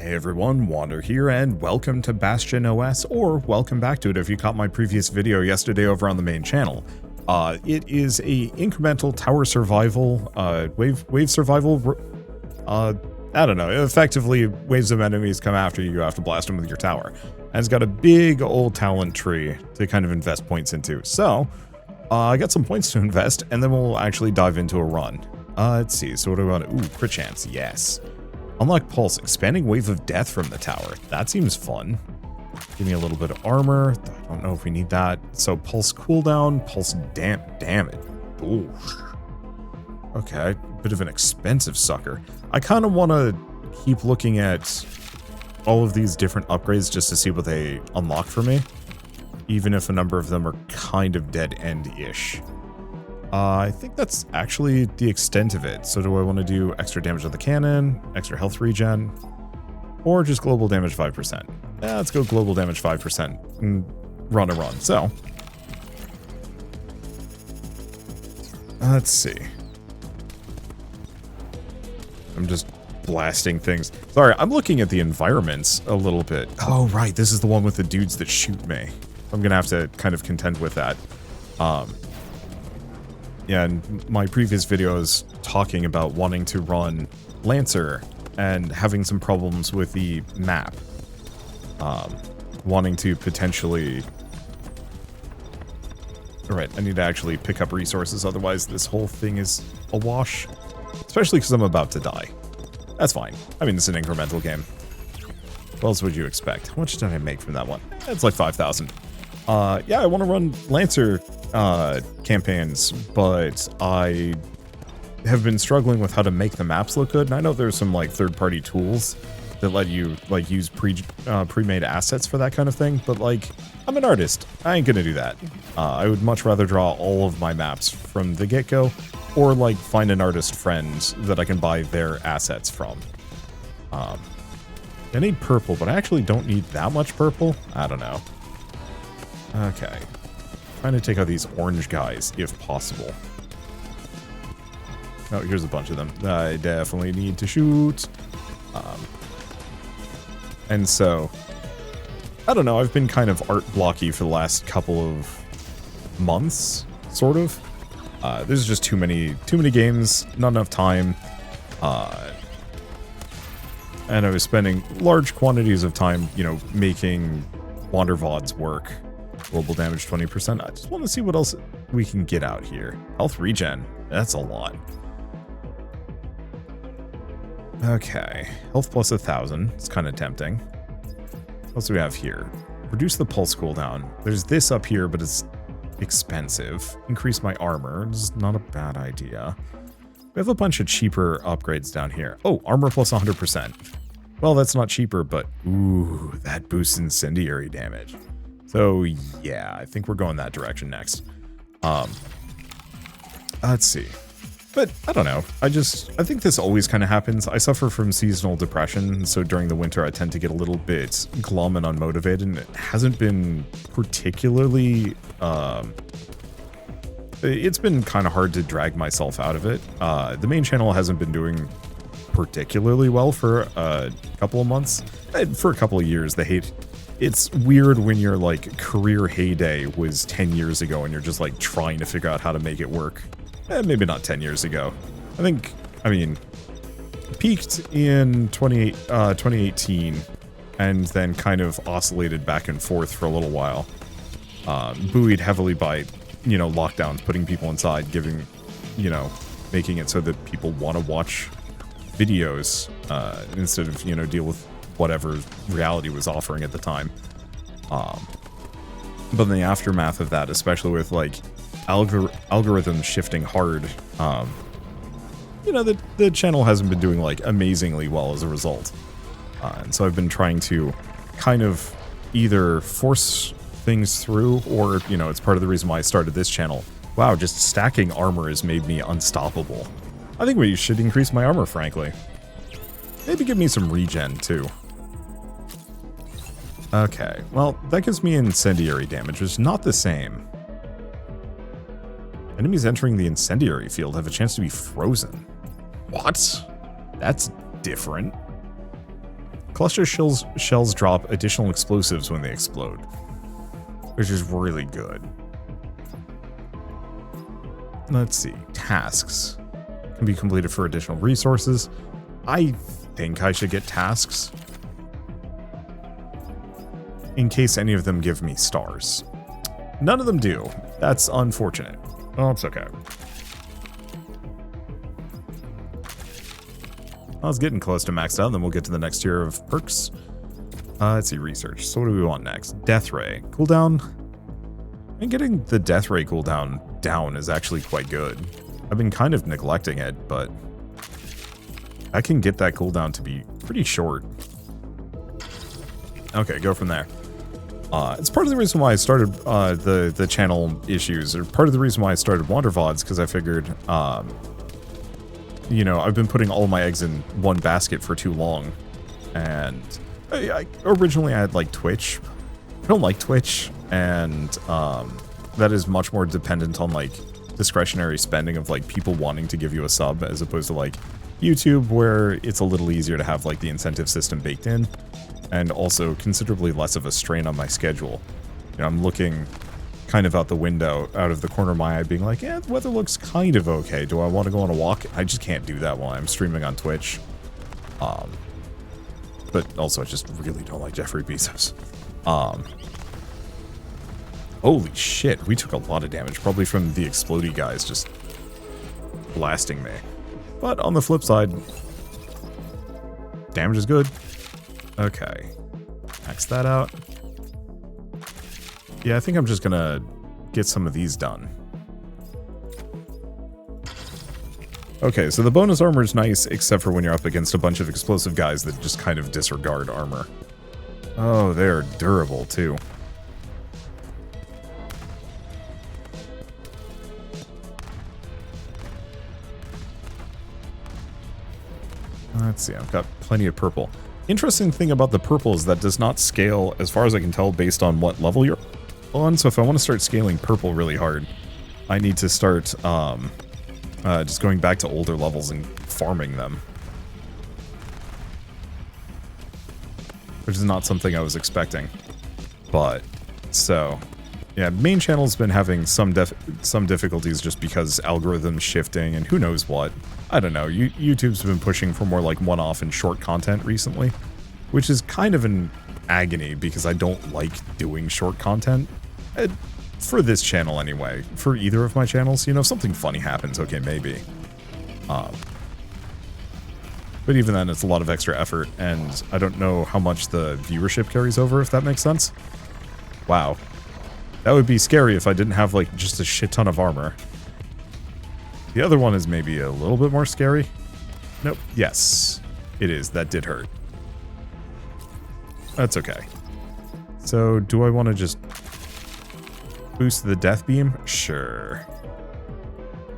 Hey everyone, Wander here, and welcome to BastionOS, or welcome back to it if you caught my previous video yesterday over on the main channel. It is a incremental tower survival, wave survival, I don't know, effectively waves of enemies come after you, you have to blast them with your tower. And it's got a big old talent tree to kind of invest points into. So, I got some points to invest, and then we'll actually dive into a run. Let's see, so what do I want to, ooh, crit chance, yes. Unlock Pulse, expanding Wave of Death from the tower. That seems fun. Give me a little bit of armor. I don't know if we need that. So Pulse cooldown, Pulse damage. Ooh. Okay, bit of an expensive sucker. I kind of want to keep looking at all of these different upgrades just to see what they unlock for me. Even if a number of them are kind of dead-end-ish. I think that's actually the extent of it. So do I want to do extra damage on the cannon, extra health regen, or just global damage 5%? Yeah, let's go global damage 5% and run a run. So, let's see. I'm just blasting things. Sorry, I'm looking at the environments a little bit. Oh, right. This is the one with the dudes that shoot me. I'm going to have to kind of contend with that. Yeah, in my previous videos talking about wanting to run Lancer and having some problems with the map. Wanting to potentially... Alright, I need to actually pick up resources, otherwise this whole thing is a wash. Especially because I'm about to die. That's fine. I mean, it's an incremental game. What else would you expect? How much did I make from that one? It's like 5,000. Yeah, I want to run Lancer campaigns, but I have been struggling with how to make the maps look good. And I know there's some like third-party tools that let you like use pre-made assets for that kind of thing, but like I'm an artist. I ain't gonna do that. I would much rather draw all of my maps from the get-go, or like find an artist friend that I can buy their assets from. I need purple, but I actually don't need that much purple. I don't know. Okay. Trying to take out these orange guys, if possible. Oh, here's a bunch of them. I definitely need to shoot. And so, I don't know, I've been kind of art blocky for the last couple of months, sort of. There's just too many games, not enough time. And I was spending large quantities of time, you know, making Wander VODs work. Global damage 20%. I just want to see what else we can get out here. Health regen. That's a lot. Okay. Health plus 1,000. It's kind of tempting. What else do we have here? Reduce the pulse cooldown. There's this up here, but it's expensive. Increase my armor. It's not a bad idea. We have a bunch of cheaper upgrades down here. Oh, armor plus 100%. Well, that's not cheaper, but ooh, that boosts incendiary damage. So, yeah, I think we're going that direction next. Let's see. But, I don't know. I think this always kind of happens. I suffer from seasonal depression, so during the winter I tend to get a little bit glum and unmotivated, and it hasn't been particularly... it's been kind of hard to drag myself out of it. The main channel hasn't been doing particularly well for a couple of months. For a couple of years, it's weird when your like career heyday was 10 years ago and you're just like trying to figure out how to make it work. Maybe not 10 years ago. I mean, peaked in 2018 and then kind of oscillated back and forth for a little while. Buoyed heavily by, you know, lockdowns, putting people inside, giving, you know, making it so that people want to watch videos instead of, you know, deal with whatever reality was offering at the time. But in the aftermath of that, especially with like algorithms shifting hard, you know, the channel hasn't been doing like amazingly well as a result. And so I've been trying to kind of either force things through, or, you know, it's part of the reason why I started this channel. Wow, just stacking armor has made me unstoppable. I think we should increase my armor, frankly. Maybe give me some regen, too. Okay, well, that gives me incendiary damage, which is not the same. Enemies entering the incendiary field have a chance to be frozen. What? That's different. cluster shells drop additional explosives when they explode, which is really good. Let's see. Tasks can be completed for additional resources. I think I should get tasks in case any of them give me stars. None of them do. That's unfortunate. Oh, it's okay. I was getting close to maxed out, then we'll get to the next tier of perks. Let's see, research. So what do we want next? Death Ray. Cooldown. And getting the Death Ray cooldown down is actually quite good. I've been kind of neglecting it, but I can get that cooldown to be pretty short. Okay, go from there. It's part of the reason why I started the channel issues, or part of the reason why I started Wander VODs, because I figured, you know, I've been putting all my eggs in one basket for too long, and originally I had like Twitch. I don't like Twitch, and that is much more dependent on like discretionary spending of like people wanting to give you a sub, as opposed to like YouTube, where it's a little easier to have like the incentive system baked in. And also considerably less of a strain on my schedule. You know, I'm looking kind of out the window, out of the corner of my eye, being like, yeah, the weather looks kind of okay. Do I want to go on a walk? I just can't do that while I'm streaming on Twitch. But also, I just really don't like Jeffrey Bezos. Holy shit, we took a lot of damage, probably from the explodey guys just blasting me. But on the flip side, damage is good. Okay, max that out. Yeah, I think I'm just gonna get some of these done. Okay, so the bonus armor is nice, except for when you're up against a bunch of explosive guys that just kind of disregard armor. Oh, they're durable too. Let's see, I've got plenty of purple. Interesting thing about the purple is that does not scale, as far as I can tell, based on what level you're on. So if I want to start scaling purple really hard, I need to start just going back to older levels and farming them. Which is not something I was expecting. But, so, yeah, main channel's been having some difficulties just because algorithms shifting and who knows what. I don't know, YouTube's been pushing for more like one-off and short content recently, which is kind of an agony because I don't like doing short content. For this channel anyway. For either of my channels, you know, if something funny happens, okay, maybe. But even then, it's a lot of extra effort, and I don't know how much the viewership carries over, if that makes sense. Wow. That would be scary if I didn't have, like, just a shit ton of armor. The other one is maybe a little bit more scary. Nope. Yes, it is. That did hurt. That's okay. So, do I want to just boost the death beam? Sure.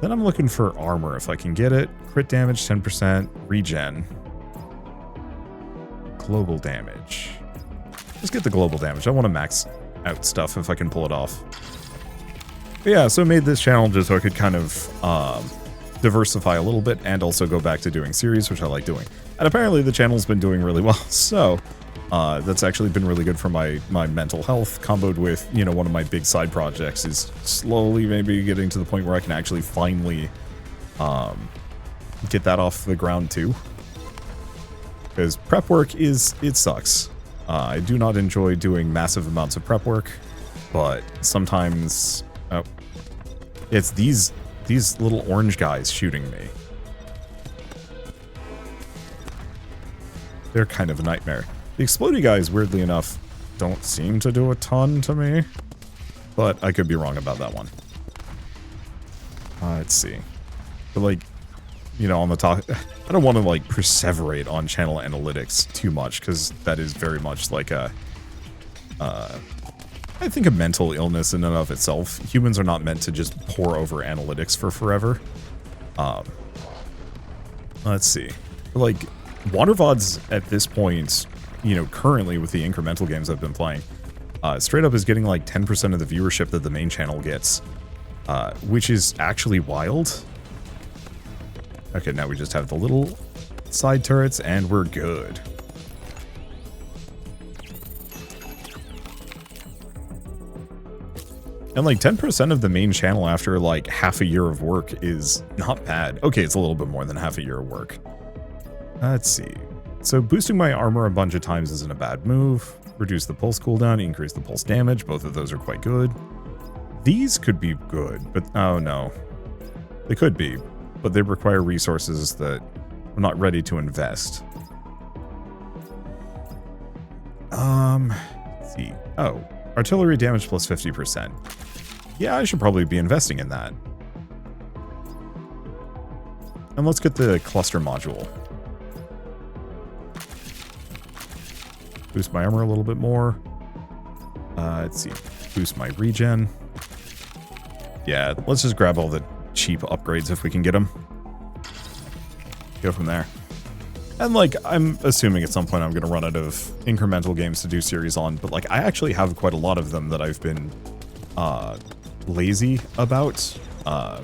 Then I'm looking for armor if I can get it. Crit damage, 10%. Regen. Global damage. Let's get the global damage. I want to max out stuff if I can pull it off. But yeah, so I made this channel just so I could kind of diversify a little bit and also go back to doing series, which I like doing. And apparently the channel's been doing really well, so that's actually been really good for my mental health, comboed with, you know, one of my big side projects is slowly maybe getting to the point where I can actually finally get that off the ground too. Because prep work it sucks. I do not enjoy doing massive amounts of prep work, but sometimes... Oh, it's these little orange guys shooting me. They're kind of a nightmare. The explodey guys, weirdly enough, don't seem to do a ton to me, but I could be wrong about that one. Let's see. But like, you know, on the top, I don't want to like perseverate on channel analytics too much because that is very much like a, I think a mental illness in and of itself. Humans are not meant to just pour over analytics for forever. Let's see. Like, Wander VODs at this point, you know, currently with the incremental games I've been playing, straight up is getting like 10% of the viewership that the main channel gets, which is actually wild. Okay, now we just have the little side turrets and we're good. And like 10% of the main channel after like half a year of work is not bad. Okay, it's a little bit more than half a year of work. Let's see. So boosting my armor a bunch of times isn't a bad move. Reduce the pulse cooldown, increase the pulse damage. Both of those are quite good. These could be good, but oh no. They could be, but they require resources that I'm not ready to invest. Let's see. Oh, artillery damage plus 50%. Yeah, I should probably be investing in that. And let's get the cluster module. Boost my armor a little bit more. Let's see. Boost my regen. Yeah, let's just grab all the cheap upgrades if we can get them. Go from there. And like, I'm assuming at some point I'm going to run out of incremental games to do series on, but like, I actually have quite a lot of them that I've been lazy about. I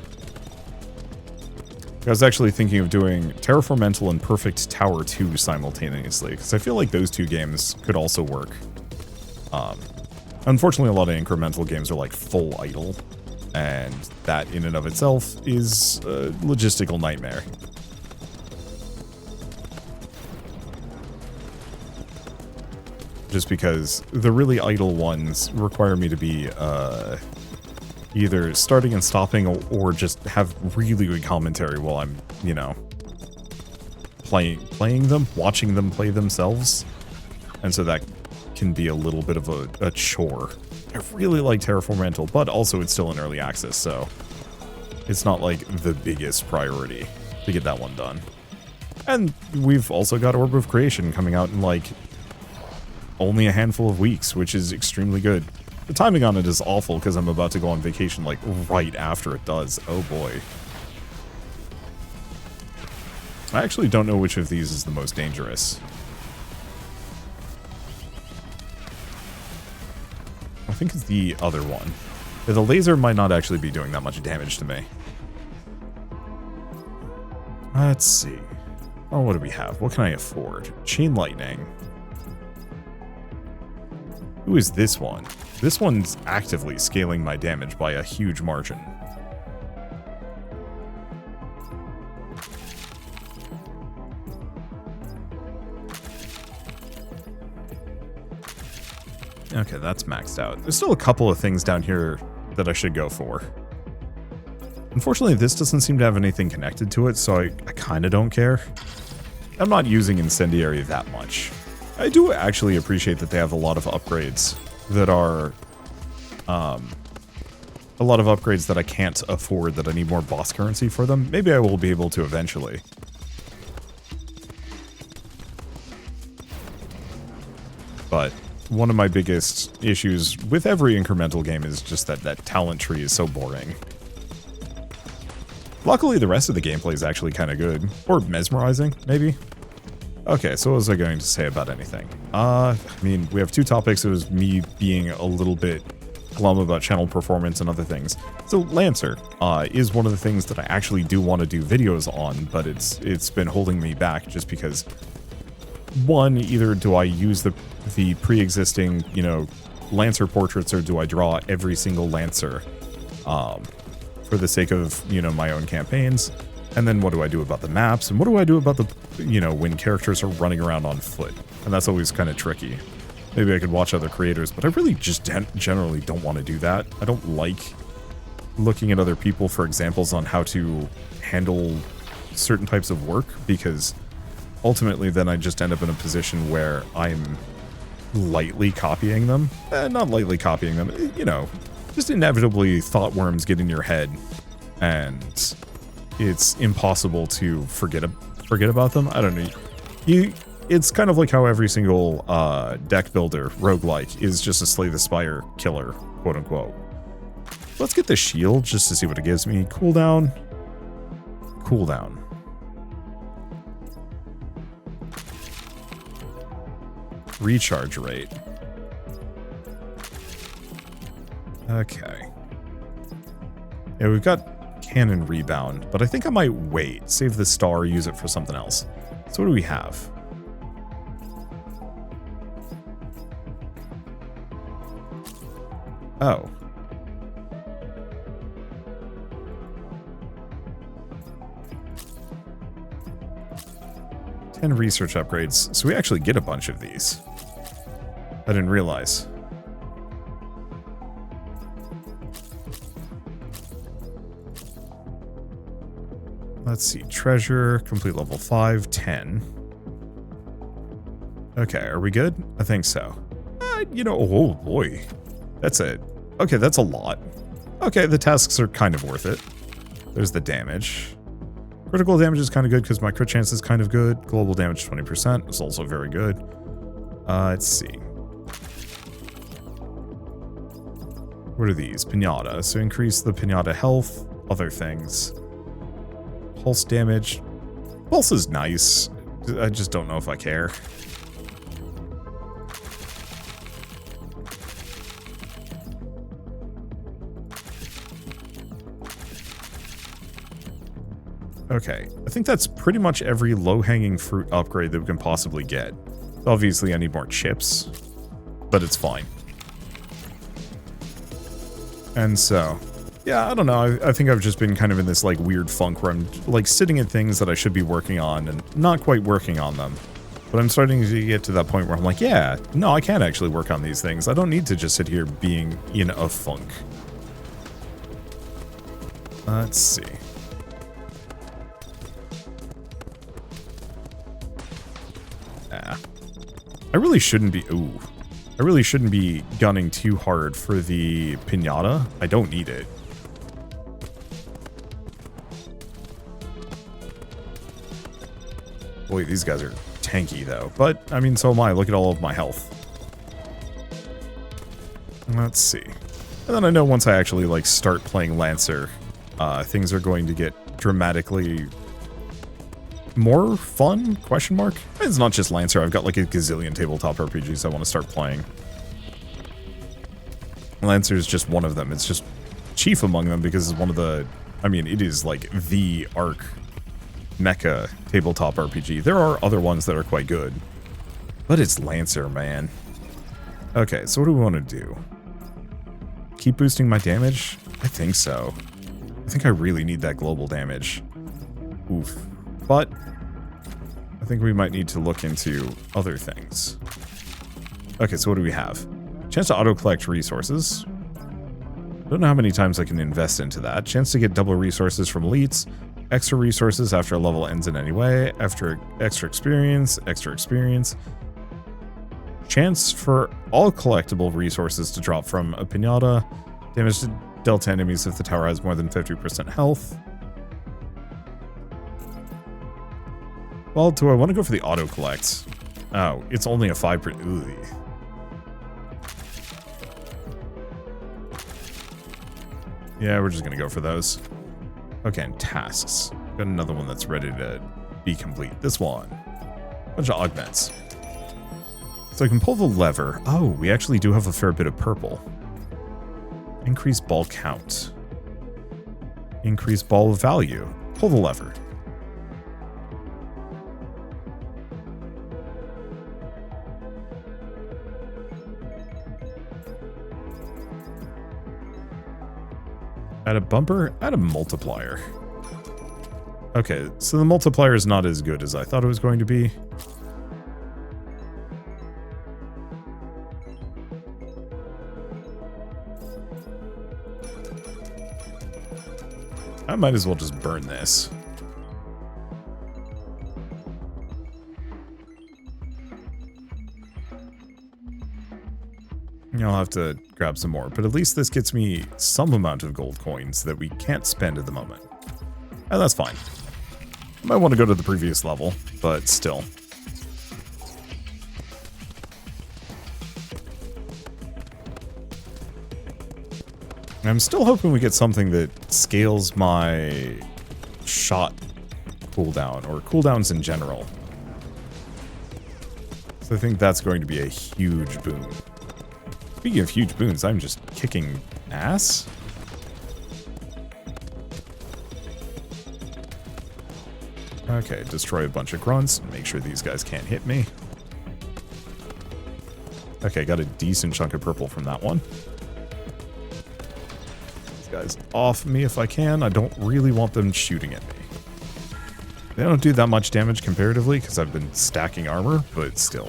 was actually thinking of doing Terraformental and Perfect Tower 2 simultaneously, because I feel like those two games could also work. Unfortunately, a lot of incremental games are like full idle, and that in and of itself is a logistical nightmare. Just because the really idle ones require me to be either starting and stopping or just have really good commentary while I'm, you know, playing them, watching them play themselves. And so that can be a little bit of a chore. I really like Terraformental, but also it's still in early access, so it's not like the biggest priority to get that one done. And we've also got Orb of Creation coming out in like only a handful of weeks, which is extremely good. The timing on it is awful because I'm about to go on vacation like right after it does. Oh boy. I actually don't know which of these is the most dangerous. I think it's the other one. The laser might not actually be doing that much damage to me. Let's see. Oh, what do we have? What can I afford? Chain Lightning. Who is this one? This one's actively scaling my damage by a huge margin. Okay, that's maxed out. There's still a couple of things down here that I should go for. Unfortunately, this doesn't seem to have anything connected to it, so I kind of don't care. I'm not using Incendiary that much. I do actually appreciate that they have a lot of upgrades that are, a lot of upgrades that I can't afford, that I need more boss currency for them. Maybe I will be able to eventually. But one of my biggest issues with every incremental game is just that talent tree is so boring. Luckily, the rest of the gameplay is actually kind of good. Or mesmerizing, maybe. Okay, so what was I going to say about anything? I mean, we have two topics. It was me being a little bit glum about channel performance and other things. So Lancer is one of the things that I actually do want to do videos on, but it's been holding me back just because, one, either do I use the pre-existing, you know, Lancer portraits, or do I draw every single Lancer for the sake of, you know, my own campaigns? And then what do I do about the maps? And what do I do about the, you know, when characters are running around on foot? And that's always kind of tricky. Maybe I could watch other creators, but I really just generally don't want to do that. I don't like looking at other people for examples on how to handle certain types of work, because ultimately then I just end up in a position where I'm lightly copying them. Not lightly copying them, you know, just inevitably thought worms get in your head, and it's impossible to forget about them. I don't know. It's kind of like how every single deck builder roguelike is just a Slay the Spire killer, quote unquote. Let's get the shield just to see what it gives me. Cooldown. Cooldown. Recharge rate. Okay. Yeah, we've got Cannon Rebound, but I think I might wait, save the star, use it for something else. So what do we have? Oh. 10 research upgrades. So we actually get a bunch of these. I didn't realize. Let's see. Treasure, complete level 5, 10. Okay, are we good? I think so. You know, oh boy. That's it. Okay, that's a lot. Okay, the tasks are kind of worth it. There's the damage. Critical damage is kind of good because my crit chance is kind of good. Global damage 20% is also very good. Let's see. What are these? Pinata. So increase the pinata health, other things. Pulse damage. Pulse is nice. I just don't know if I care. Okay, I think that's pretty much every low-hanging fruit upgrade that we can possibly get. Obviously, I need more chips, but it's fine. And so, yeah, I don't know. I think I've just been kind of in this, like, weird funk where I'm, like, sitting at things that I should be working on and not quite working on them. But I'm starting to get to that point where I'm like, yeah, no, I can actually work on these things. I don't need to just sit here being in a funk. Let's see. I really shouldn't be... Ooh. I really shouldn't be gunning too hard for the pinata. I don't need it. Boy, these guys are tanky, though. But, I mean, so am I. Look at all of my health. Let's see. And then I know once I actually, like, start playing Lancer, things are going to get dramatically... more fun? Question mark? It's not just Lancer. I've got like a gazillion tabletop RPGs I want to start playing. Lancer is just one of them. It's just chief among them because it's one of the... I mean, it is like the arc mecha tabletop RPG. There are other ones that are quite good. But it's Lancer, man. Okay, so what do we want to do? Keep boosting my damage? I think so. I think I really need that global damage. Oof. But I think we might need to look into other things. Okay, so what do we have? Chance to auto-collect resources. Don't know how many times I can invest into that. Chance to get double resources from elites. Extra resources after a level ends in any way. After extra experience. Chance for all collectible resources to drop from a pinata. Damage to dealt to enemies if the tower has more than 50% health. Well, do I want to go for the auto-collect? Oh, it's only a 5%. Ooh. Yeah, we're just going to go for those. Okay, and tasks. Got another one that's ready to be complete. This one. Bunch of augments. So I can pull the lever. Oh, we actually do have a fair bit of purple. Increase ball count. Increase ball value. Pull the lever. Add a bumper, add a multiplier. Okay, so the multiplier is not as good as I thought it was going to be. I might as well just burn this. I'll have to grab some more, but at least this gets me some amount of gold coins that we can't spend at the moment. And that's fine. I might want to go to the previous level, but still. I'm still hoping we get something that scales my shot cooldown, or cooldowns in general. So I think that's going to be a huge boon. Speaking of huge boons, I'm just kicking ass. Okay, destroy a bunch of grunts. Make sure these guys can't hit me. Okay, got a decent chunk of purple from that one. These guys off me if I can. I don't really want them shooting at me. They don't do that much damage comparatively because I've been stacking armor, but still.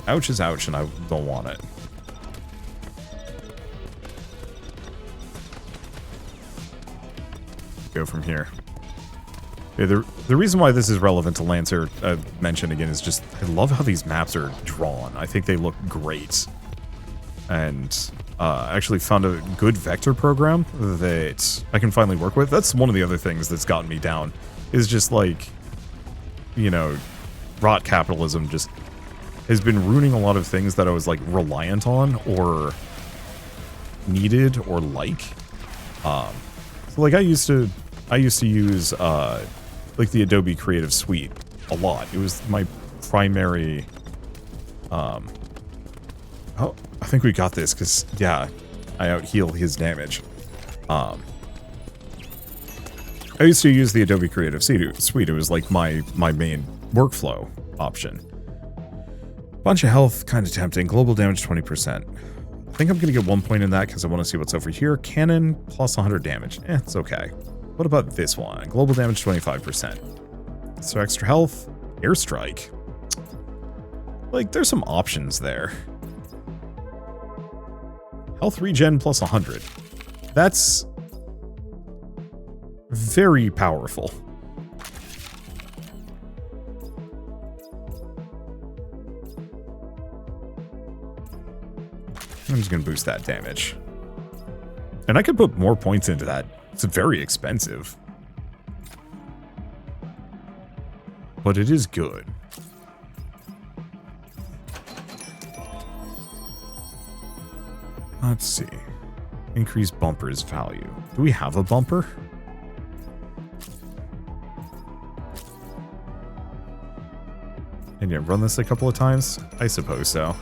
Ouch is ouch and I don't want it. Go from here. Yeah, the reason why this is relevant to Lancer, mention again, is just I love how these maps are drawn. I think they look great. And I actually found a good vector program that I can finally work with. That's one of the other things that's gotten me down, is just like, you know, rot capitalism just has been ruining a lot of things that I was like reliant on or needed or like. So like I used to use like the Adobe Creative Suite a lot. It was my primary oh, I think we got this because yeah, I out-heal his damage. I used to use the Adobe Creative Suite. It was like my main workflow option. Bunch of health, kind of tempting. Global damage 20%. I think I'm going to get 1 point in that because I want to see what's over here. Cannon plus 100 damage. It's okay. What about this one? Global damage 25%. So extra health, airstrike. Like, there's some options there. Health regen plus 100. That's very powerful. I'm just going to boost that damage. And I could put more points into that. It's very expensive. But it is good. Let's see. Increase bumper's value. Do we have a bumper? And yeah, run this a couple of times? I suppose so.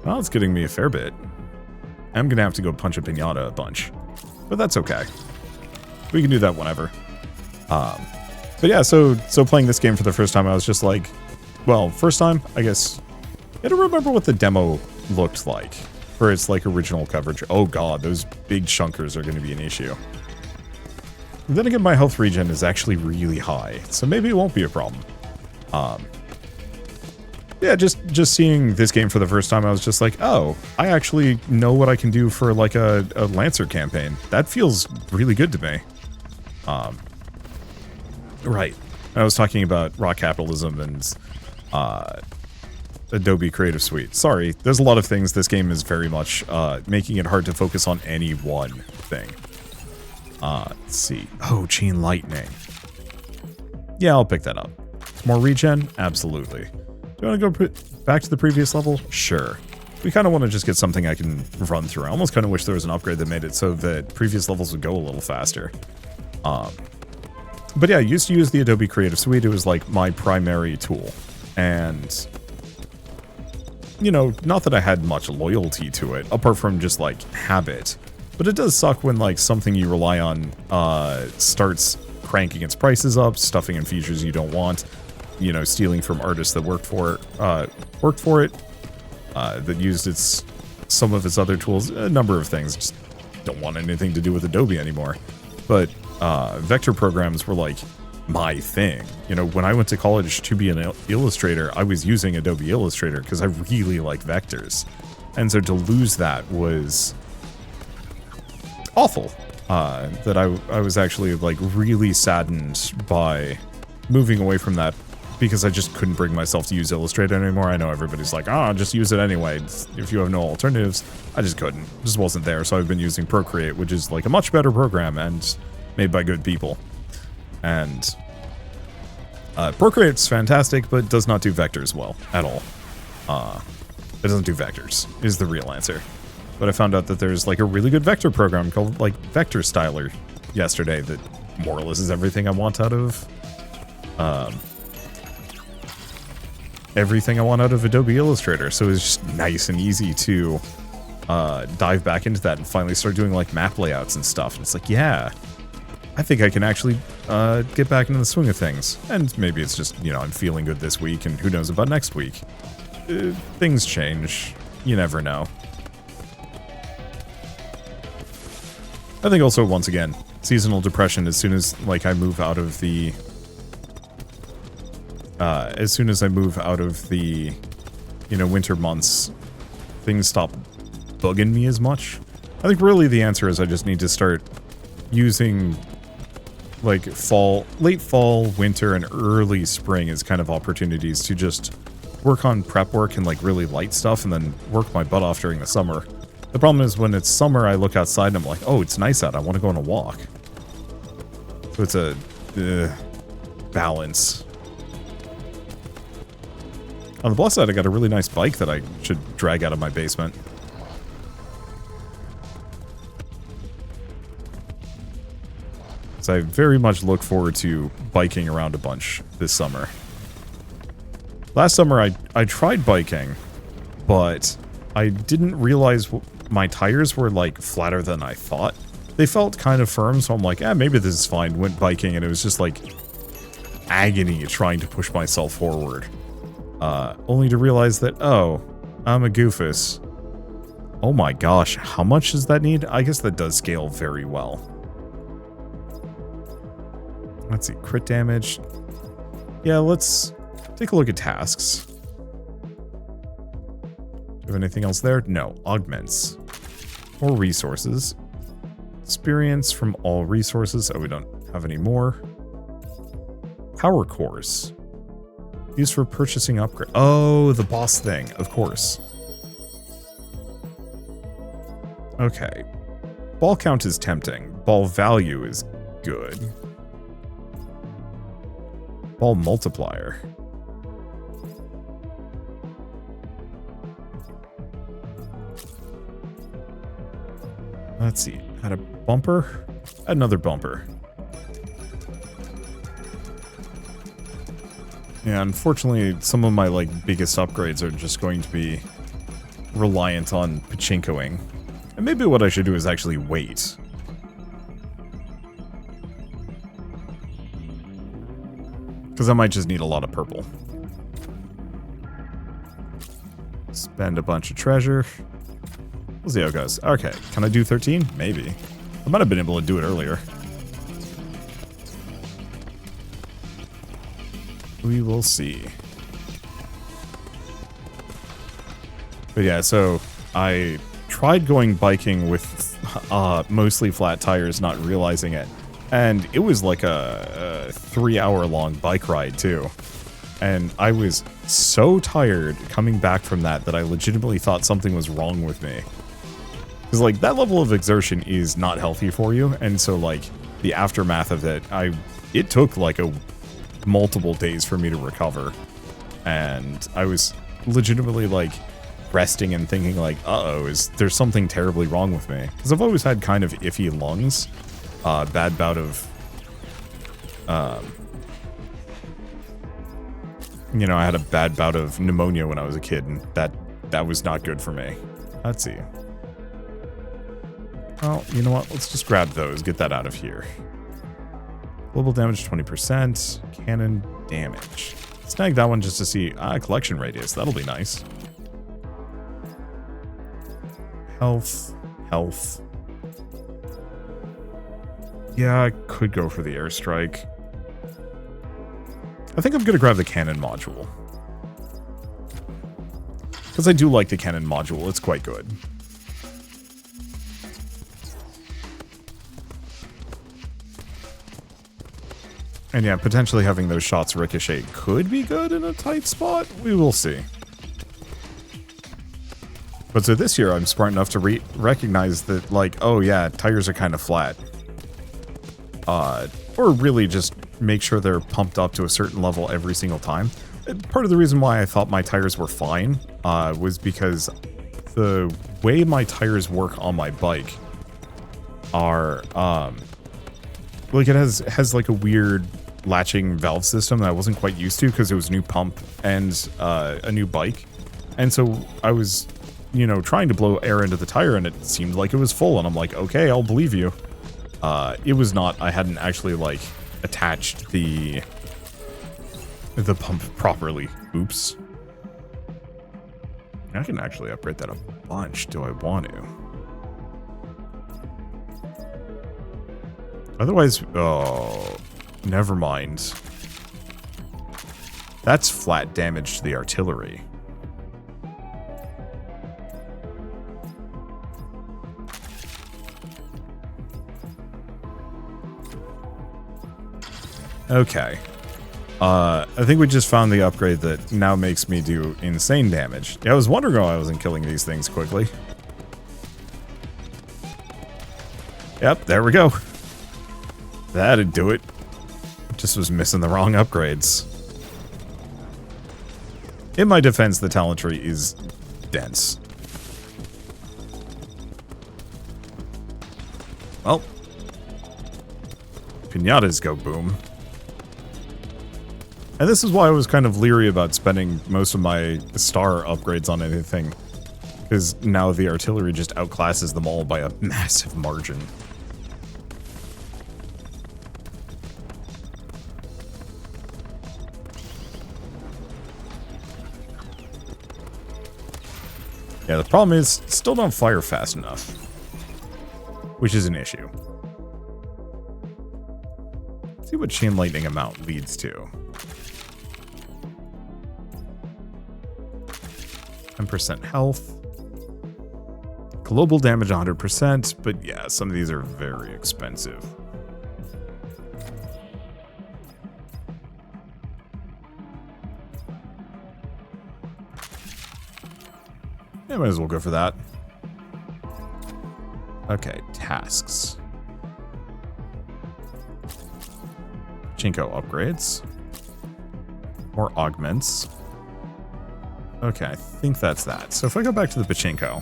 Well, it's getting me a fair bit. I'm gonna have to go punch a piñata a bunch. But that's okay. We can do that whenever. But yeah, so playing this game for the first time, I was just like, well, first time, I guess, I don't remember what the demo looked like for its like original coverage. Oh god, those big chunkers are going to be an issue. Then again, my health regen is actually really high, so maybe it won't be a problem. Yeah, just seeing this game for the first time, I was just like, oh, I actually know what I can do for like a Lancer campaign. That feels really good to me. Right. I was talking about raw capitalism and Adobe Creative Suite. Sorry, there's a lot of things. This game is very much making it hard to focus on any one thing. Let's see. Oh, Chain Lightning. Yeah, I'll pick that up. More regen? Absolutely. Do you want to go back to the previous level? Sure. We kind of want to just get something I can run through. I almost kind of wish there was an upgrade that made it so that previous levels would go a little faster. But yeah, I used to use the Adobe Creative Suite. It was like my primary tool. And, you know, not that I had much loyalty to it, apart from just like habit. But it does suck when like something you rely on starts cranking its prices up, stuffing in features you don't want, you know, stealing from artists that worked for it, that used some of its other tools, a number of things. Just don't want anything to do with Adobe anymore. But vector programs were like my thing. You know, when I went to college to be an illustrator, I was using Adobe Illustrator because I really like vectors. And so to lose that was awful. That I was actually like really saddened by moving away from that because I just couldn't bring myself to use Illustrator anymore. I know everybody's like, oh, just use it anyway if you have no alternatives. I just couldn't. It just wasn't there. So I've been using Procreate, which is like a much better program and made by good people. And Procreate's fantastic, but does not do vectors well at all. It doesn't do vectors, is the real answer. But I found out that there's like a really good vector program called like Vector Styler yesterday that more or less is everything I want out of Adobe Illustrator. So it's just nice and easy to dive back into that and finally start doing like map layouts and stuff. And it's like, yeah, I think I can actually get back into the swing of things. And maybe it's just, you know, I'm feeling good this week and who knows about next week. Things change. You never know. I think also, once again, seasonal depression, as soon as, like, I move out of the... you know, winter months, things stop bugging me as much. I think really the answer is I just need to start using, like, late fall, winter, and early spring as kind of opportunities to just work on prep work and, like, really light stuff, and then work my butt off during the summer. The problem is when it's summer, I look outside and I'm like, oh, it's nice out. I want to go on a walk. So it's a balance. On the plus side, I got a really nice bike that I should drag out of my basement. So I very much look forward to biking around a bunch this summer. Last summer, I tried biking, but I didn't realize my tires were, like, flatter than I thought. They felt kind of firm, so I'm like, maybe this is fine. Went biking, and it was just, like, agony trying to push myself forward. Only to realize that, oh, I'm a goofus. Oh my gosh, how much does that need? I guess that does scale very well. Let's see, crit damage. Yeah, let's take a look at tasks. Do you have anything else there? No. Augments. More resources. Experience from all resources. Oh, we don't have any more. Power cores. Used for purchasing upgrade. Oh, the boss thing. Of course. Okay. Ball count is tempting. Ball value is good. Ball multiplier. Let's see. Add a bumper. Add another bumper. Yeah, unfortunately, some of my, like, biggest upgrades are just going to be reliant on Pachinkoing. And maybe what I should do is actually wait. Because I might just need a lot of purple. Spend a bunch of treasure. We'll see how it goes. Okay, can I do 13? Maybe. I might have been able to do it earlier. We will see. But yeah, so I tried going biking with mostly flat tires, not realizing it. And it was like a 3-hour-long bike ride, too. And I was so tired coming back from that I legitimately thought something was wrong with me. Because, like, that level of exertion is not healthy for you. And so, like, the aftermath of it, it took, like, multiple days for me to recover. And I was legitimately, like, resting and thinking, like, uh-oh, is there something terribly wrong with me? Because I've always had kind of iffy lungs. Bad bout of, you know, I had a bad bout of pneumonia when I was a kid, and that was not good for me. Let's see. Well, you know what? Let's just grab those, get that out of here. Global damage 20%, cannon damage. Snag that one just to see, collection radius, that'll be nice. Health. Yeah, I could go for the airstrike. I think I'm going to grab the cannon module. Because I do like the cannon module, it's quite good. And yeah, potentially having those shots ricochet could be good in a tight spot. We will see. But so this year, I'm smart enough to recognize that, like, oh yeah, tires are kind of flat. Or really just make sure they're pumped up to a certain level every single time. Part of the reason why I thought my tires were fine was because the way my tires work on my bike are, like, it has like a weird latching valve system that I wasn't quite used to because it was a new pump and a new bike. And so I was, you know, trying to blow air into the tire and it seemed like it was full. And I'm like, okay, I'll believe you. It was not. I hadn't actually, like, attached the pump properly. Oops. I can actually upgrade that a bunch. Do I want to? Otherwise, oh, never mind. That's flat damage to the artillery. Okay. I think we just found the upgrade that now makes me do insane damage. Yeah, I was wondering why I wasn't killing these things quickly. Yep, there we go. That'd do it. Just was missing the wrong upgrades. In my defense, the talent tree is dense. Well, pinatas go boom. And this is why I was kind of leery about spending most of my star upgrades on anything. Because now the artillery just outclasses them all by a massive margin. Yeah, the problem is, still don't fire fast enough. Which is an issue. Let's see what chain lightning amount leads to. 10% health. Global damage 100%, but yeah, some of these are very expensive. Yeah, might as well go for that. Okay, tasks. Pachinko upgrades. More augments. Okay, I think that's that. So if I go back to the Pachinko.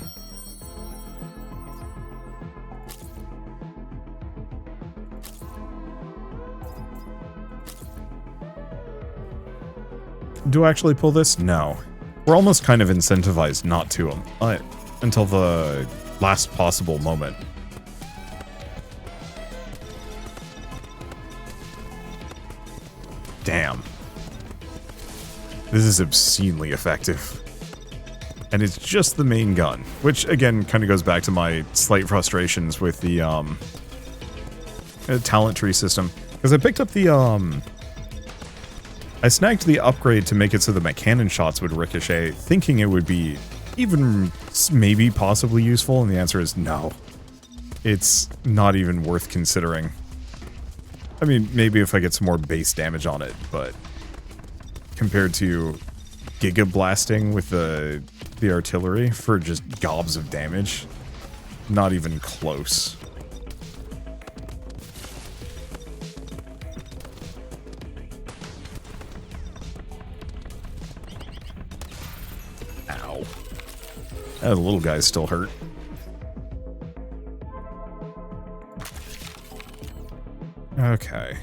Do I actually pull this? No. We're almost kind of incentivized not to until the last possible moment. Damn. This is obscenely effective. And it's just the main gun, which again kind of goes back to my slight frustrations with the talent tree system. Because I picked up the I snagged the upgrade to make it so that my cannon shots would ricochet, thinking it would be even maybe possibly useful, and the answer is no. It's not even worth considering. I mean, maybe if I get some more base damage on it, but compared to giga blasting with the artillery for just gobs of damage, not even close. Ow. The little guy's still hurt. Okay.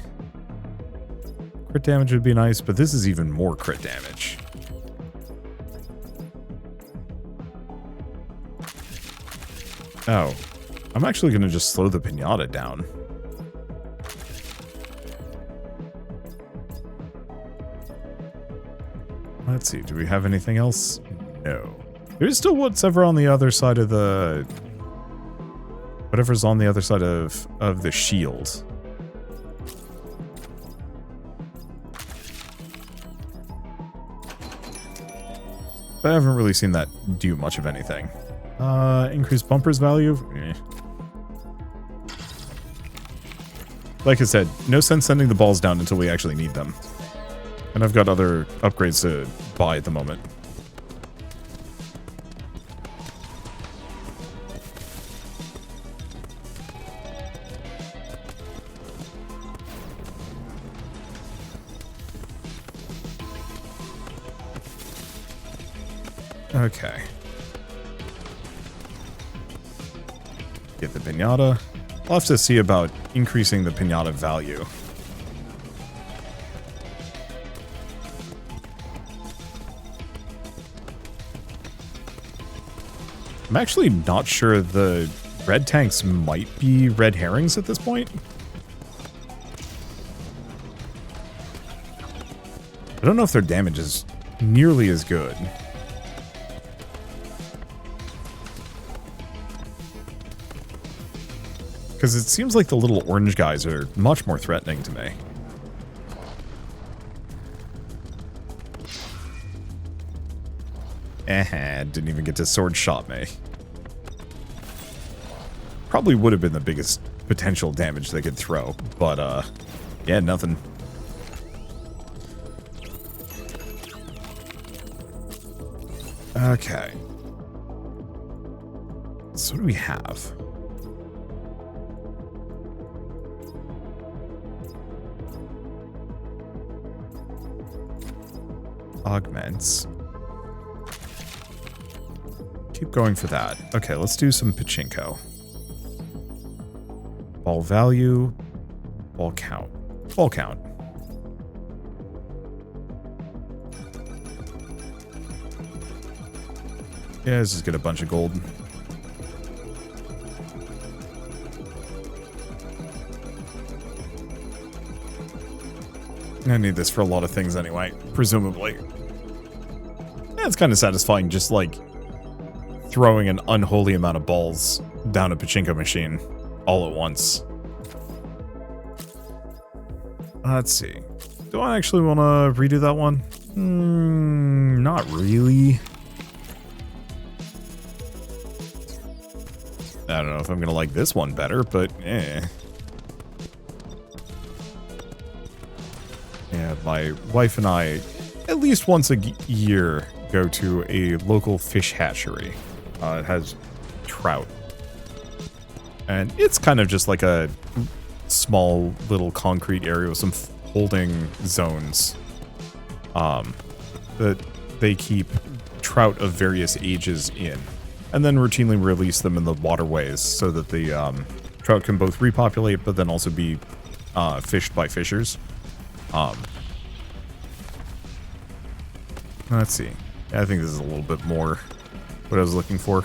Crit damage would be nice, but this is even more crit damage. Oh. I'm actually going to just slow the pinata down. Let's see, do we have anything else? No. There's still whatever on the other side of the... whatever's on the other side of the shield. But I haven't really seen that do much of anything. Increased bumpers value? Eh. Like I said, no sense sending the balls down until we actually need them. And I've got other upgrades to buy at the moment. Okay. Get the pinata. I'll have to see about increasing the pinata value. I'm actually not sure the red tanks might be red herrings at this point. I don't know if their damage is nearly as good. Because it seems like the little orange guys are much more threatening to me. Didn't even get to sword shot me. Probably would have been the biggest potential damage they could throw, but yeah, nothing. Okay. So what do we have? Augments. Keep going for that. Okay, let's do some Pachinko. Ball value. Ball count. Ball count. Yeah, let's just get a bunch of gold. I need this for a lot of things anyway, presumably. Yeah, it's kind of satisfying just, like, throwing an unholy amount of balls down a Pachinko machine all at once. Let's see. Do I actually want to redo that one? Not really. I don't know if I'm going to like this one better, but eh. Yeah, my wife and I, at least once a year, go to a local fish hatchery. It has trout. And it's kind of just like a small little concrete area with some holding zones. That they keep trout of various ages in. And then routinely release them in the waterways so that the trout can both repopulate but then also be fished by fishers. Let's see. I think this is a little bit more what I was looking for.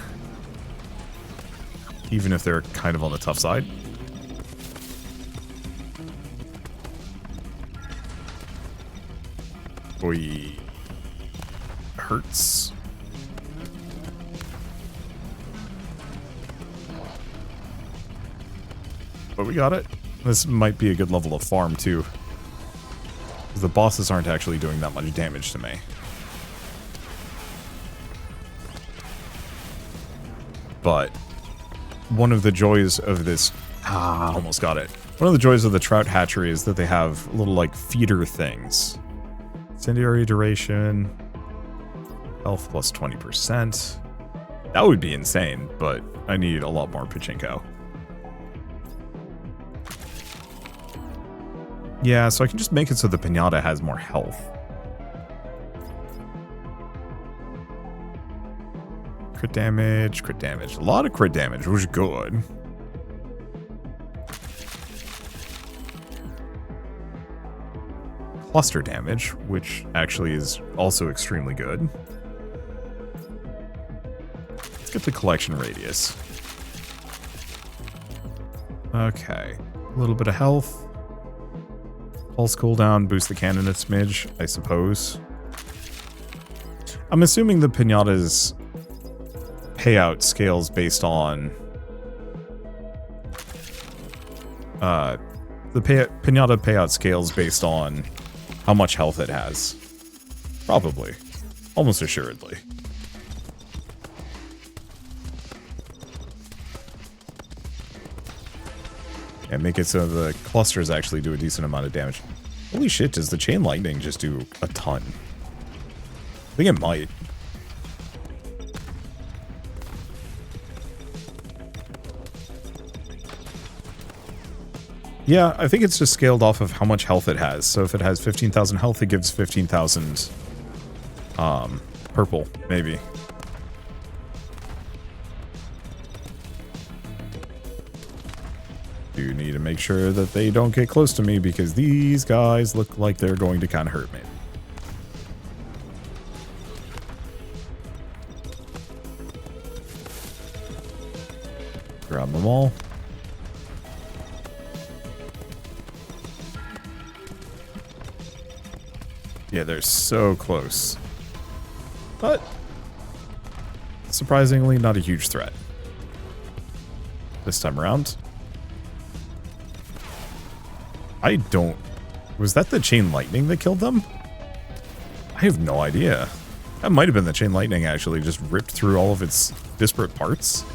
Even if they're kind of on the tough side. Boy. Hurts. But we got it. This might be a good level of farm, too. The bosses aren't actually doing that much damage to me. But one of the joys of this... almost got it. One of the joys of the trout hatchery is that they have little, like, feeder things. Incendiary duration. Health plus 20%. That would be insane, but I need a lot more Pachinko. Yeah, so I can just make it so the piñata has more health. Crit damage, crit damage. A lot of crit damage, which is good. Cluster damage, which actually is also extremely good. Let's get the collection radius. Okay, a little bit of health. Pulse cooldown, boost the cannon a smidge, I suppose. I'm assuming the piñata's payout scales based on... the piñata payout scales based on how much health it has. Probably. Almost assuredly. And make it so the clusters actually do a decent amount of damage. Holy shit, does the chain lightning just do a ton? I think it might. Yeah, I think it's just scaled off of how much health it has. So if it has 15,000 health, it gives 15,000 purple, maybe. Do need to make sure that they don't get close to me because these guys look like they're going to kind of hurt me. Grab them all. Yeah, they're so close. But surprisingly, not a huge threat this time around. I don't... Was that the chain lightning that killed them? I have no idea. That might have been the chain lightning, actually, just ripped through all of its disparate parts.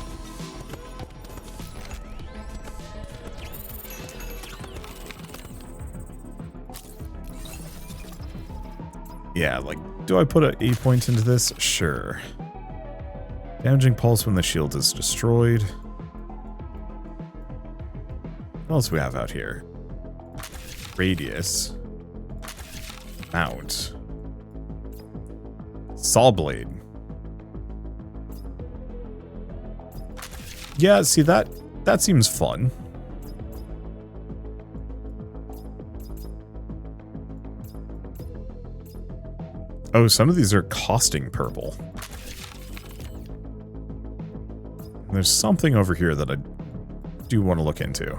Yeah, like, do I put a 8 points into this? Sure. Damaging pulse when the shield is destroyed. What else do we have out here? Radius. Mount. Sawblade. Yeah, see, that seems fun. Oh, some of these are costing purple. There's something over here that I do want to look into.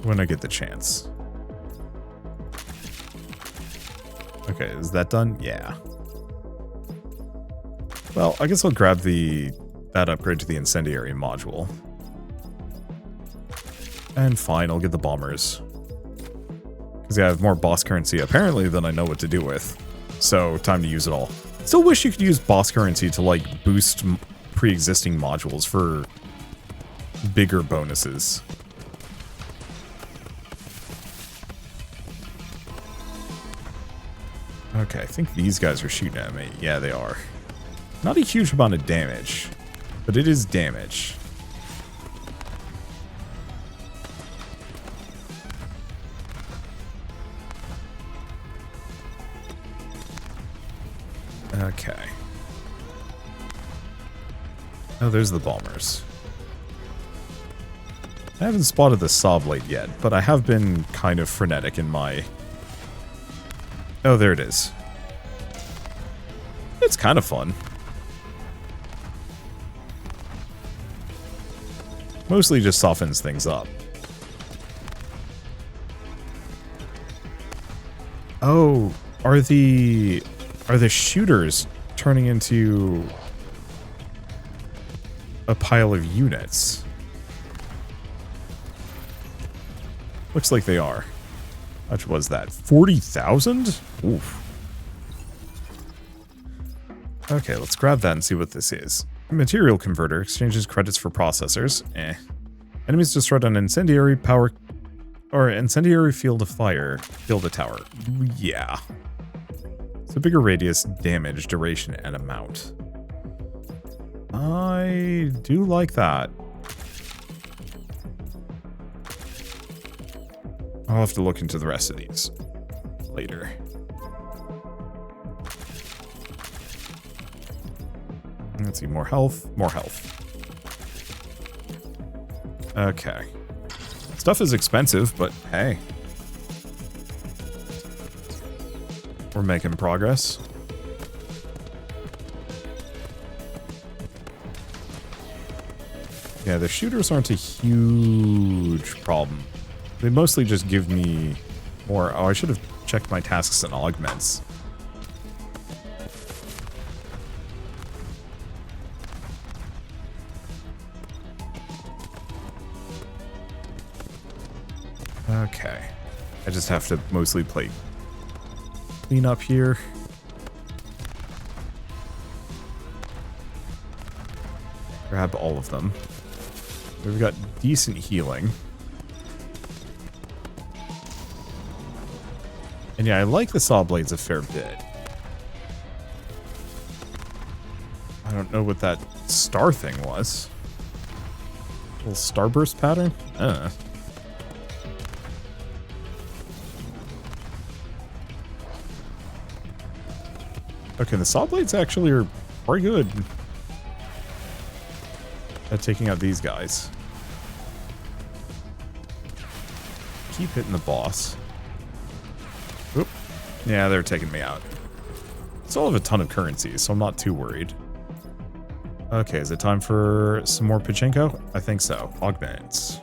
When I get the chance. Okay, is that done? Yeah. Well, I guess I'll grab that upgrade to the incendiary module. And fine, I'll get the bombers. Because yeah, I have more boss currency apparently than I know what to do with. So, time to use it all. Still wish you could use boss currency to, like, boost pre-existing modules for bigger bonuses. Okay, I think these guys are shooting at me. Yeah, they are. Not a huge amount of damage, but it is damage. Okay. Oh, there's the bombers. I haven't spotted the Sawblade yet, but I have been kind of frenetic in my... Oh, there it is. It's kind of fun. Mostly just softens things up. Oh, are the shooters turning into a pile of units? Looks like they are. How much was that? 40,000? Oof. Okay, let's grab that and see what this is. Material converter exchanges credits for processors. Enemies destroyed an incendiary power or incendiary field of fire. Build a tower. Yeah. So bigger radius, damage, duration, and amount. I do like that. I'll have to look into the rest of these later. Let's see, more health, more health. Okay. Stuff is expensive, but hey. We're making progress. Yeah, the shooters aren't a huge problem. They mostly just give me more... Oh, I should have checked my tasks and augments. Okay. I just have to mostly play clean up here. Grab all of them. We've got decent healing. And yeah, I like the Sawblades a fair bit. I don't know what that star thing was. Little starburst pattern? Okay, the Sawblades actually are pretty good at taking out these guys. Keep hitting the boss. Oop. Yeah, they're taking me out. Still have a ton of currency, so I'm not too worried. Okay, is it time for some more Pachinko? I think so. Augments.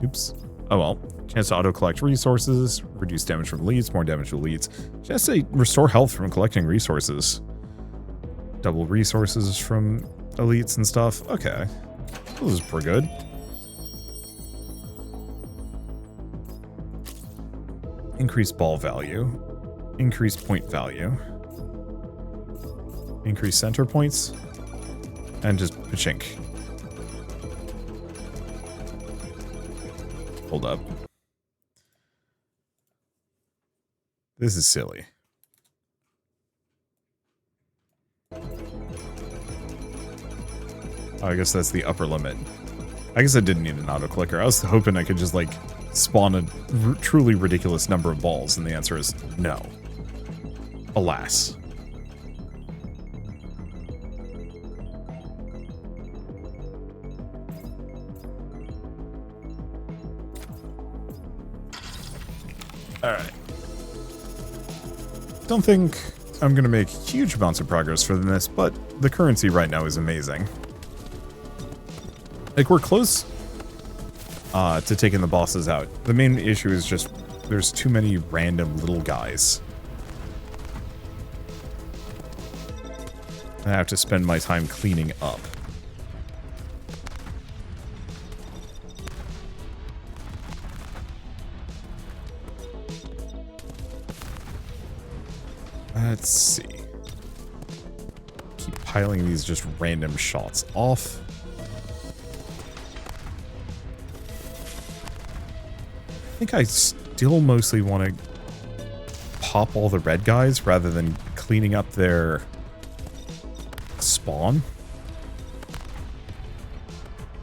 Oops. Oh well. Chance to auto-collect resources, reduce damage from elites, more damage to elites. Just say restore health from collecting resources. Double resources from elites and stuff. Okay. This is pretty good. Increase ball value. Increase point value. Increase center points. And just pachink. Hold up. This is silly. Oh, I guess that's the upper limit. I guess I didn't need an auto-clicker. I was hoping I could just, like, spawn a truly ridiculous number of balls, and the answer is no. Alas. Alright. Don't think I'm going to make huge amounts of progress from this, but the currency right now is amazing. Like, we're close to taking the bosses out. The main issue is just there's too many random little guys. I have to spend my time cleaning up. Let's see. Keep piling these just random shots off. I think I still mostly want to pop all the red guys rather than cleaning up their spawn.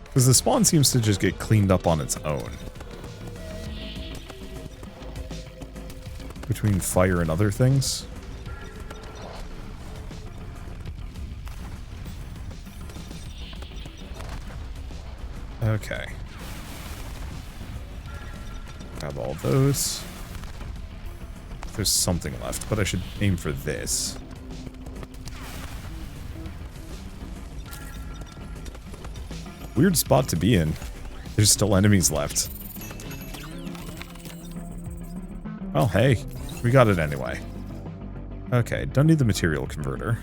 Because the spawn seems to just get cleaned up on its own. Between fire and other things. Okay. Grab all those. There's something left, but I should aim for this. Weird spot to be in. There's still enemies left. Well, hey, we got it anyway. Okay, don't need the material converter.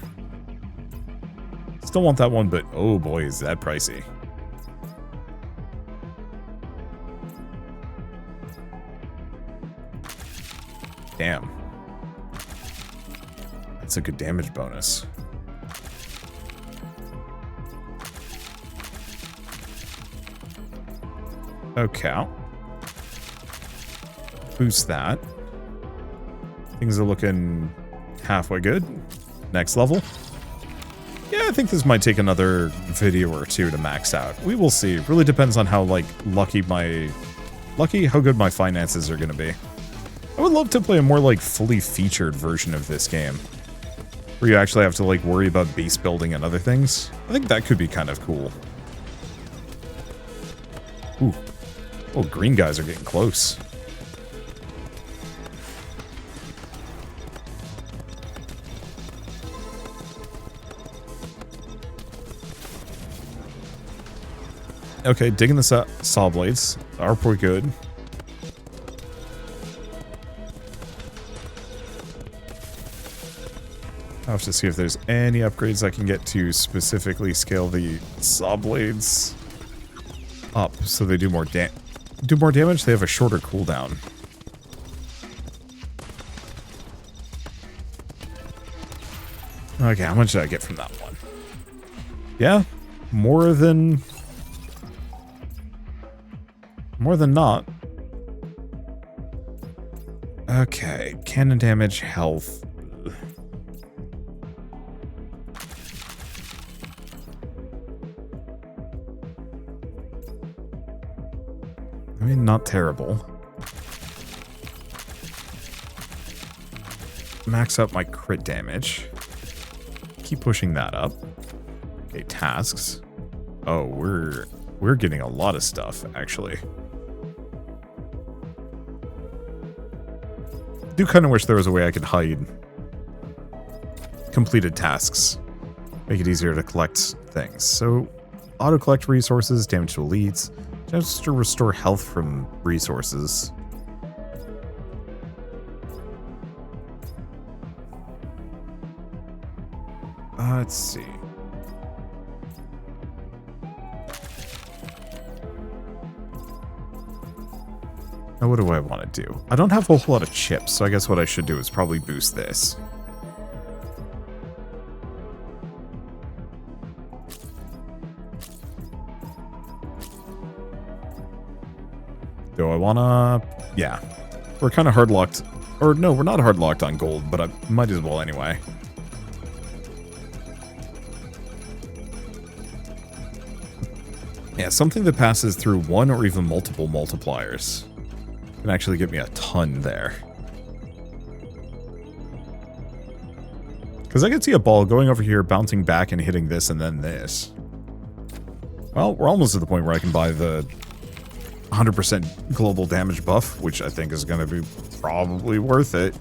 Still want that one, but oh boy, is that pricey. Damn. That's a good damage bonus. Okay. Boost that. Things are looking halfway good. Next level. Yeah, I think this might take another video or two to max out. We will see. It really depends on how, like, how good my finances are going to be. I would love to play a more, like, fully featured version of this game. Where you actually have to, like, worry about base building and other things. I think that could be kind of cool. Ooh. Oh, green guys are getting close. Okay, digging the Sawblades are pretty good. I'll have to see if there's any upgrades I can get to specifically scale the Sawblades up so they do more damage. They have a shorter cooldown. Okay, how much did I get from that one? Yeah, more than not. Okay, cannon damage, health. I mean, not terrible. Max up my crit damage. Keep pushing that up. Okay, tasks. Oh, we're getting a lot of stuff, actually. Do kind of wish there was a way I could hide completed tasks. Make it easier to collect things. So, auto-collect resources, damage to elites, Just to restore health from resources. Let's see. Now, what do I want to do? I don't have a whole lot of chips, so I guess what I should do is probably boost this. Do I wanna... Yeah. We're kind of hard-locked. Or no, we're not hard-locked on gold, but I might as well anyway. Yeah, something that passes through one or even multiple multipliers can actually get me a ton there. Because I can see a ball going over here, bouncing back and hitting this and then this. Well, we're almost at the point where I can buy the 100% global damage buff, which I think is going to be probably worth it.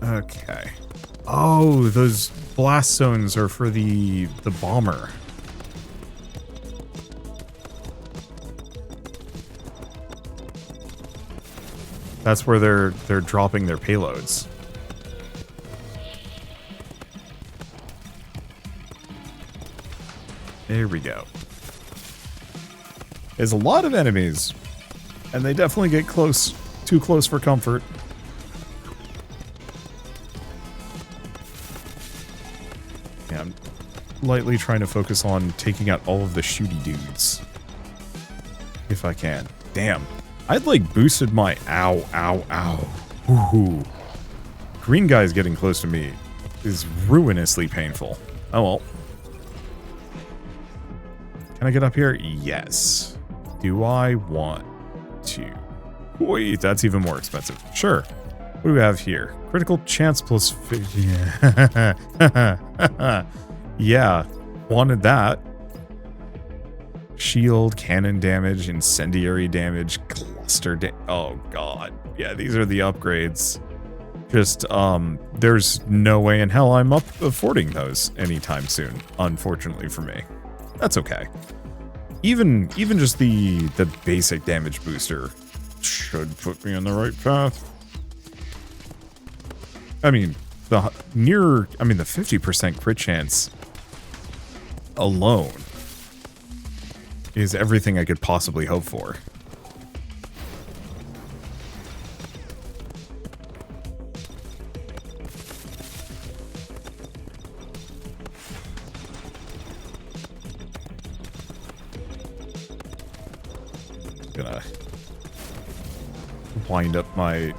Okay. Oh, those blast zones are for the bomber. That's where they're dropping their payloads. There we go. There's a lot of enemies, and they definitely get close, too close for comfort. Yeah, I'm lightly trying to focus on taking out all of the shooty dudes. If I can. Damn. I'd like boosted my ow. Ooh. Green guy's getting close to me is ruinously painful. Oh well. Can I get up here? Yes. Do I want to? Wait, that's even more expensive. Sure. What do we have here? Critical chance plus 50. Yeah. Wanted that. Shield, cannon damage, incendiary damage, cluster oh god. Yeah, these are the upgrades. Just, there's no way in hell I'm affording those anytime soon, unfortunately for me. That's okay. Even just the basic damage booster should put me on the right path. I mean, the 50% crit chance alone is everything I could possibly hope for. Gonna wind up my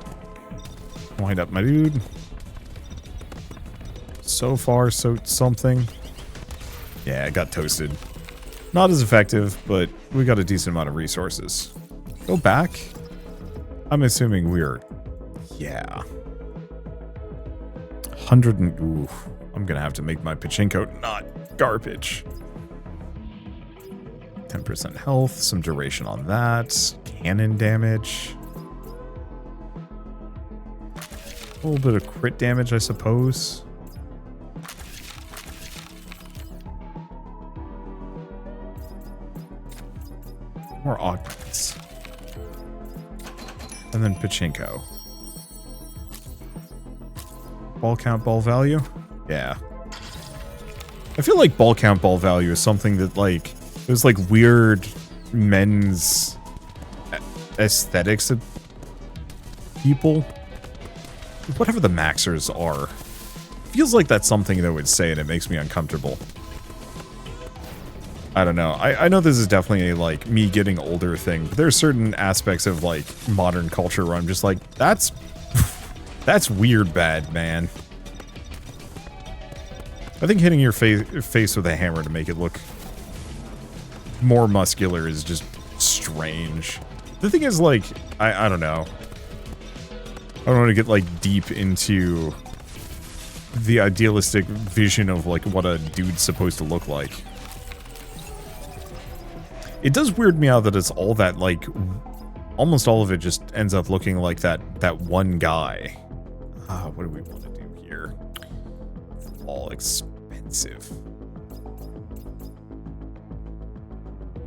dude. So far, so something. Yeah, I got toasted. Not as effective, but we got a decent amount of resources. Go back? I'm assuming we're... Yeah. 100 and... Ooh. I'm gonna have to make my Pachinko not garbage. 10% health, some duration on that. Cannon damage. A little bit of crit damage, I suppose. More augments. And then Pachinko. Ball count, ball value? Yeah. I feel like ball count, ball value is something that, like, there's, like, weird men's aesthetics of people. Whatever the maxers are. Feels like that's something that would say, and it makes me uncomfortable. I don't know. I know this is definitely a, like, me getting older thing, but there's certain aspects of, like, modern culture where I'm just like, that's weird bad, man. I think hitting your face with a hammer to make it look more muscular is just strange. The thing is, like, I don't know. I don't want to get, like, deep into the idealistic vision of, like, what a dude's supposed to look like. It does weird me out that it's all that, like, almost all of it just ends up looking like that one guy. What do we want to do here? It's all expensive.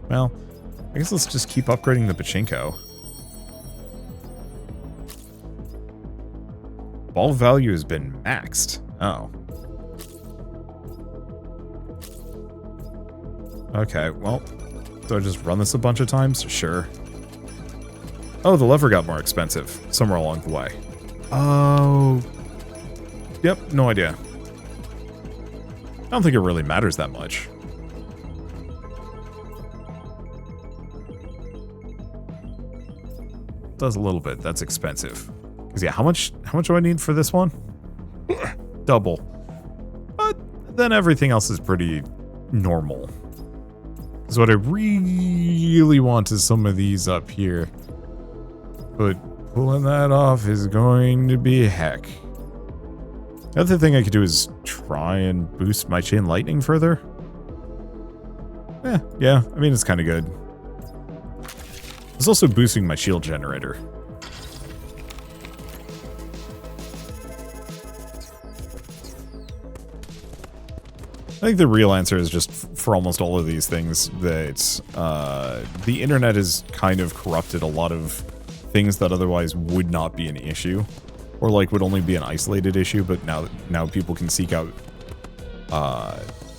Well, I guess let's just keep upgrading the Pachinko. Ball value has been maxed. Oh. Okay, well, do I just run this a bunch of times? Sure. Oh, the lever got more expensive somewhere along the way. Oh. Yep, no idea. I don't think it really matters that much. Does a little bit. That's expensive. Because yeah, how much do I need for this one? Double. But then everything else is pretty normal. Because what I really want is some of these up here. But pulling that off is going to be heck. The other thing I could do is try and boost my chain lightning further. Yeah, I mean, it's kind of good. It's also boosting my shield generator. I think the real answer is just for almost all of these things that the internet has kind of corrupted a lot of things that otherwise would not be an issue, or like would only be an isolated issue, but now people can seek out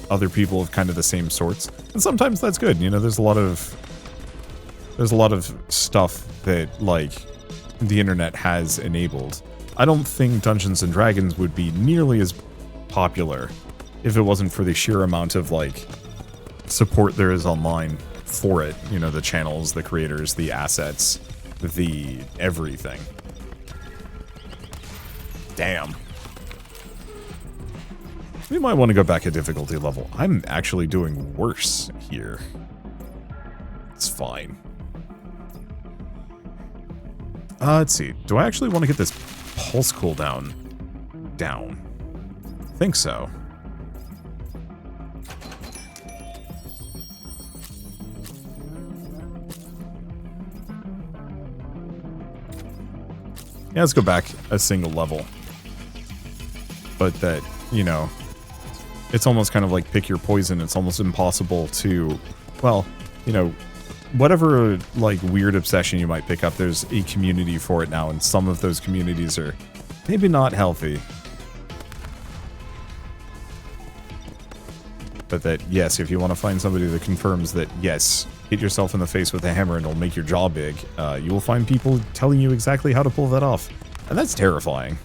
other people of kind of the same sorts, and sometimes that's good. You know, there's a lot of stuff that like the internet has enabled. I don't think Dungeons and Dragons would be nearly as popular if it wasn't for the sheer amount of like support there is online for it. You know, the channels, the creators, the assets, the everything. Damn. We might want to go back a difficulty level. I'm actually doing worse here. It's fine. Let's see. Do I actually want to get this pulse cooldown down? I think so. Yeah, let's go back a single level. But that, you know, it's almost kind of like pick your poison. It's almost impossible to, well, you know, whatever like weird obsession you might pick up, there's a community for it now, and some of those communities are maybe not healthy. But that, yes, if you want to find somebody that confirms that, yes, hit yourself in the face with a hammer and it'll make your jaw big, you will find people telling you exactly how to pull that off. And that's terrifying.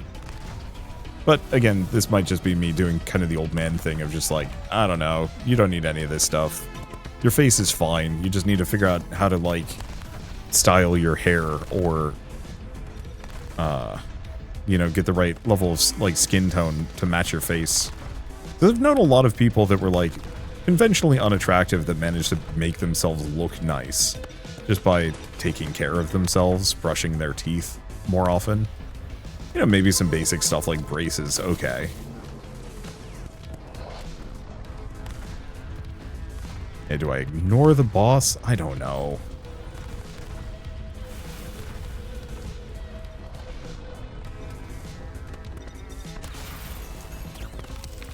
But again, this might just be me doing kind of the old man thing of just like, I don't know, you don't need any of this stuff. Your face is fine. You just need to figure out how to, like, style your hair or, you know, get the right level of, like, skin tone to match your face. I've known a lot of people that were, like, conventionally unattractive that managed to make themselves look nice just by taking care of themselves, brushing their teeth more often. You know, maybe some basic stuff like braces, okay. Hey, do I ignore the boss? I don't know.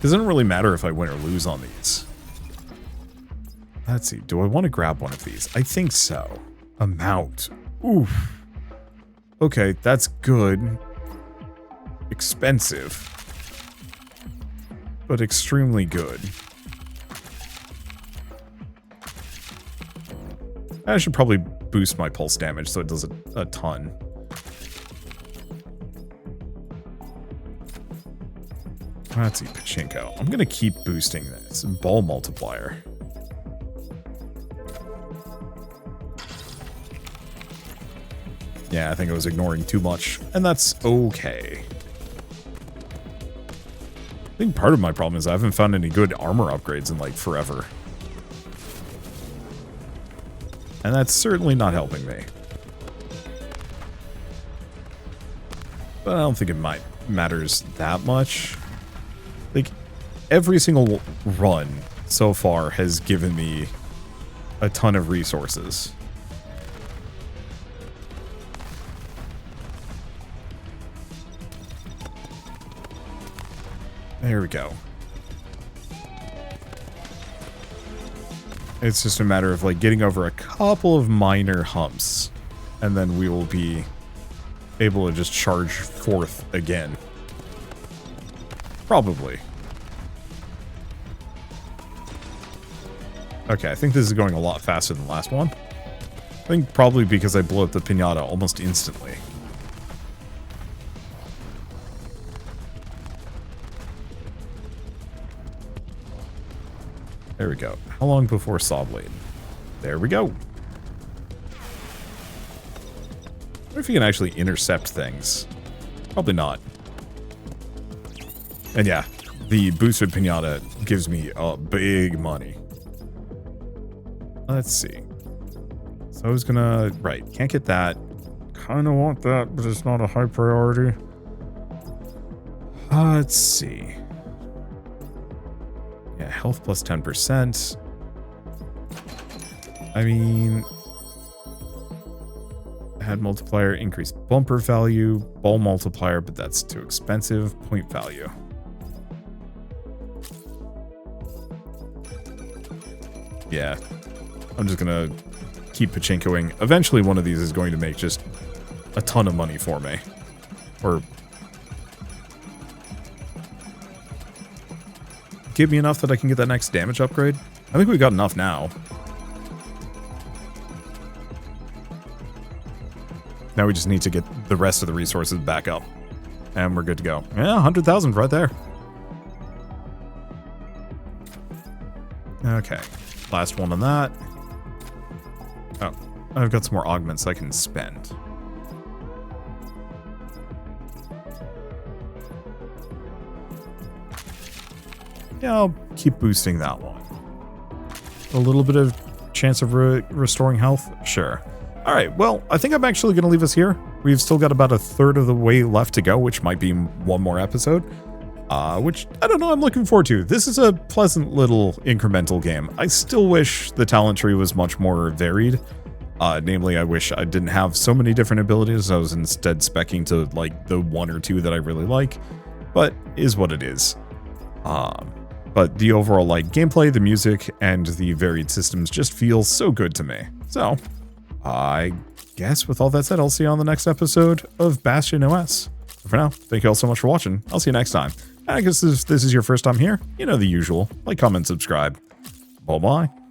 Doesn't really matter if I win or lose on these. Let's see, do I want to grab one of these? I think so. Amount. Oof. Okay, that's good. Expensive. But extremely good. I should probably boost my pulse damage so it does a ton. Let's see, Pachinko. I'm going to keep boosting this. Ball multiplier. Yeah, I think I was ignoring too much, and that's okay. I think part of my problem is I haven't found any good armor upgrades in, like, forever. And that's certainly not helping me. But I don't think it matters that much. Like, every single run so far has given me a ton of resources. There we go. It's just a matter of like getting over a couple of minor humps, and then we will be able to just charge forth again. Probably. Okay, I think this is going a lot faster than the last one. I think probably because I blew up the piñata almost instantly. There we go. How long before Sawblade? There we go. What if you can actually intercept things? Probably not. And yeah, the boosted piñata gives me big money. Let's see. So I was gonna... Right, can't get that. Kind of want that, but it's not a high priority. Let's see. Yeah, health plus 10%. I mean... Head multiplier, increased bumper value, ball multiplier, but that's too expensive. Point value. Yeah. I'm just gonna keep pachinkoing. Eventually one of these is going to make just a ton of money for me. Or give me enough that I can get that next damage upgrade. I think we got enough now. Now we just need to get the rest of the resources back up. And we're good to go. Yeah, 100,000 right there. Okay. Last one on that. Oh, I've got some more augments I can spend. Yeah, I'll keep boosting that one. A little bit of chance of restoring health? Sure. Alright, well, I think I'm actually going to leave us here. We've still got about a third of the way left to go, which might be one more episode. Which, I don't know, I'm looking forward to. This is a pleasant little incremental game. I still wish the talent tree was much more varied. Namely, I wish I didn't have so many different abilities. I was instead speccing to, like, the one or two that I really like. But, is what it is. But the overall, like, gameplay, the music, and the varied systems just feel so good to me. So, I guess with all that said, I'll see you on the next episode of BastionOS. For now, thank you all so much for watching. I'll see you next time. I guess if this is your first time here, you know the usual. Like, comment, subscribe. Bye-bye.